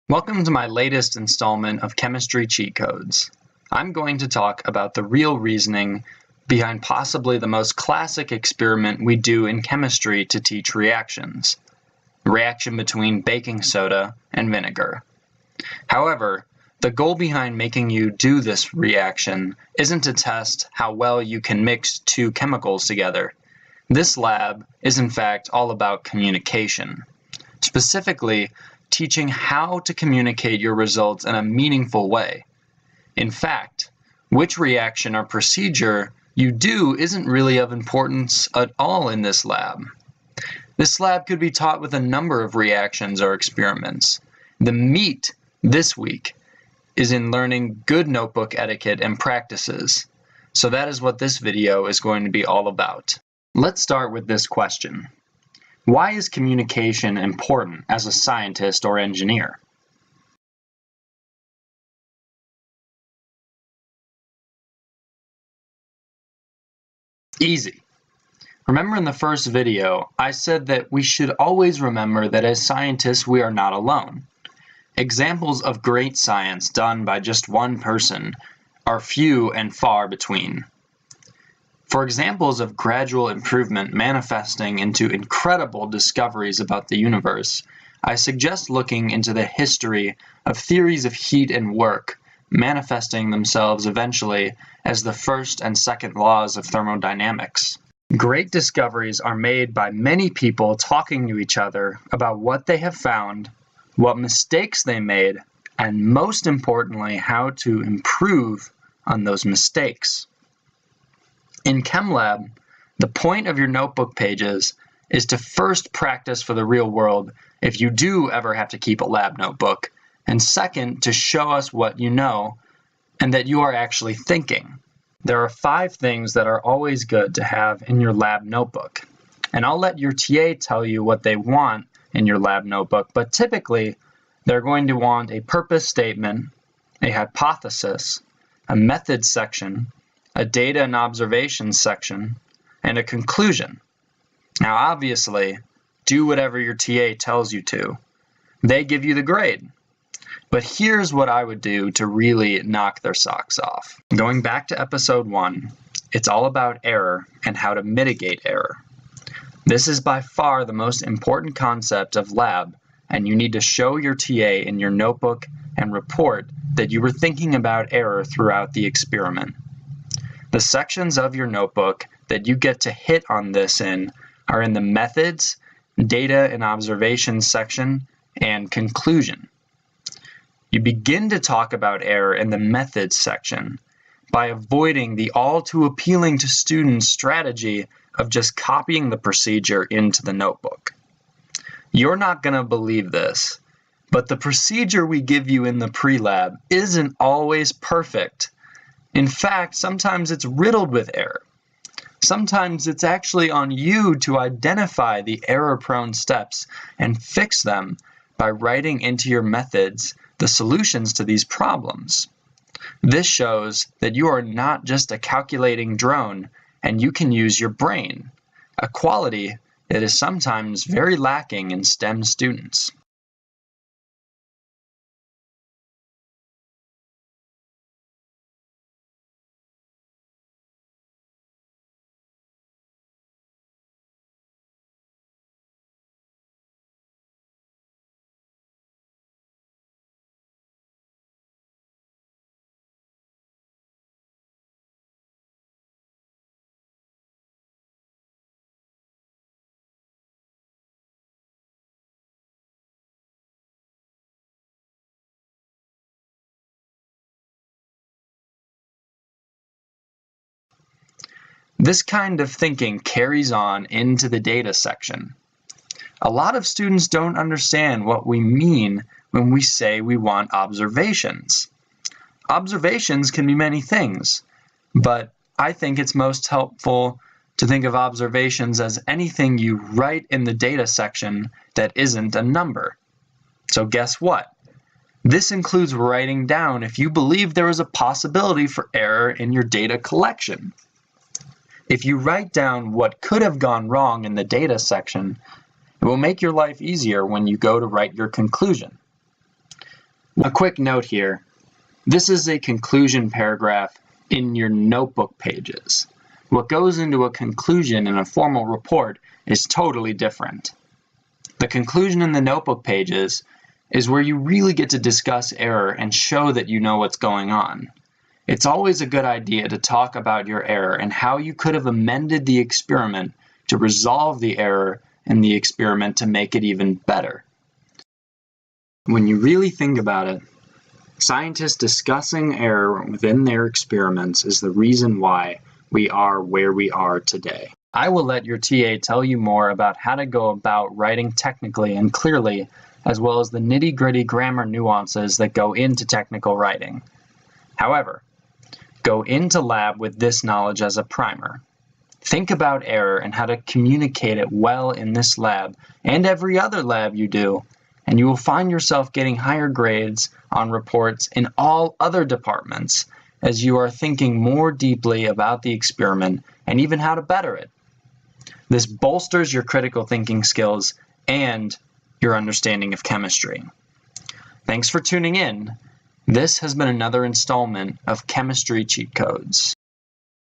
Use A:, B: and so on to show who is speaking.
A: Welcome to my latest installment of Chemistry Cheat Codes. I'm going to talk about the real reasoning behind possibly the most classic experiment we do in chemistry to teach reactions: the reaction between baking soda and vinegar. However, the goal behind making you do this reaction isn't to test how well you can mix two chemicals together. This lab is in fact all about communication. Specifically, teaching how to communicate your results in a meaningful way. In fact, which reaction or procedure you do isn't really of importance at all in this lab. This lab could be taught with a number of reactions or experiments. The meat this week is in learning good notebook etiquette and practices. So that is what this video is going to be all about. Let's start with this question. Why is communication important as a scientist or engineer? Easy. Remember in the first video, I said that we should always remember that as scientists we are not alone. Examples of great science done by just one person are few and far between. For examples of gradual improvement manifesting into incredible discoveries about the universe, I suggest looking into the history of theories of heat and work, manifesting themselves eventually as the first and second laws of thermodynamics. Great discoveries are made by many people talking to each other about what they have found, what mistakes they made, and most importantly, how to improve on those mistakes. In ChemLab, the point of your notebook pages is to first practice for the real world if you do ever have to keep a lab notebook, and second, to show us what you know and that you are actually thinking. There are 5 things that are always good to have in your lab notebook, and I'll let your TA tell you what they want in your lab notebook, but typically they're going to want a purpose statement, a hypothesis, a methods section, a data and observations section, and a conclusion. Now obviously, do whatever your TA tells you to. They give you the grade. But here's what I would do to really knock their socks off. Going back to episode 1, it's all about error and how to mitigate error. This is by far the most important concept of lab, and you need to show your TA in your notebook and report that you were thinking about error throughout the experiment. The sections of your notebook that you get to hit on this in are in the methods, data and observations section, and conclusion. You begin to talk about error in the methods section by avoiding the all too appealing to students strategy of just copying the procedure into the notebook. You're not going to believe this, but the procedure we give you in the pre-lab isn't always perfect. In fact, sometimes it's riddled with error. Sometimes it's actually on you to identify the error-prone steps and fix them by writing into your methods the solutions to these problems. This shows that you are not just a calculating drone and you can use your brain, a quality that is sometimes very lacking in STEM students. This kind of thinking carries on into the data section. A lot of students don't understand what we mean when we say we want observations. Observations can be many things, but I think it's most helpful to think of observations as anything you write in the data section that isn't a number. So guess what? This includes writing down if you believe there is a possibility for error in your data collection. If you write down what could have gone wrong in the data section, it will make your life easier when you go to write your conclusion. A quick note here. This is a conclusion paragraph in your notebook pages. What goes into a conclusion in a formal report is totally different. The conclusion in the notebook pages is where you really get to discuss error and show that you know what's going on. It's always a good idea to talk about your error and how you could have amended the experiment to resolve the error in the experiment to make it even better. When you really think about it, scientists discussing error within their experiments is the reason why we are where we are today. I will let your TA tell you more about how to go about writing technically and clearly, as well as the nitty-gritty grammar nuances that go into technical writing. However, go into lab with this knowledge as a primer. Think about error and how to communicate it well in this lab and every other lab you do, and you will find yourself getting higher grades on reports in all other departments as you are thinking more deeply about the experiment and even how to better it. This bolsters your critical thinking skills and your understanding of chemistry. Thanks for tuning in. This has been another installment of Chemistry Cheat Codes.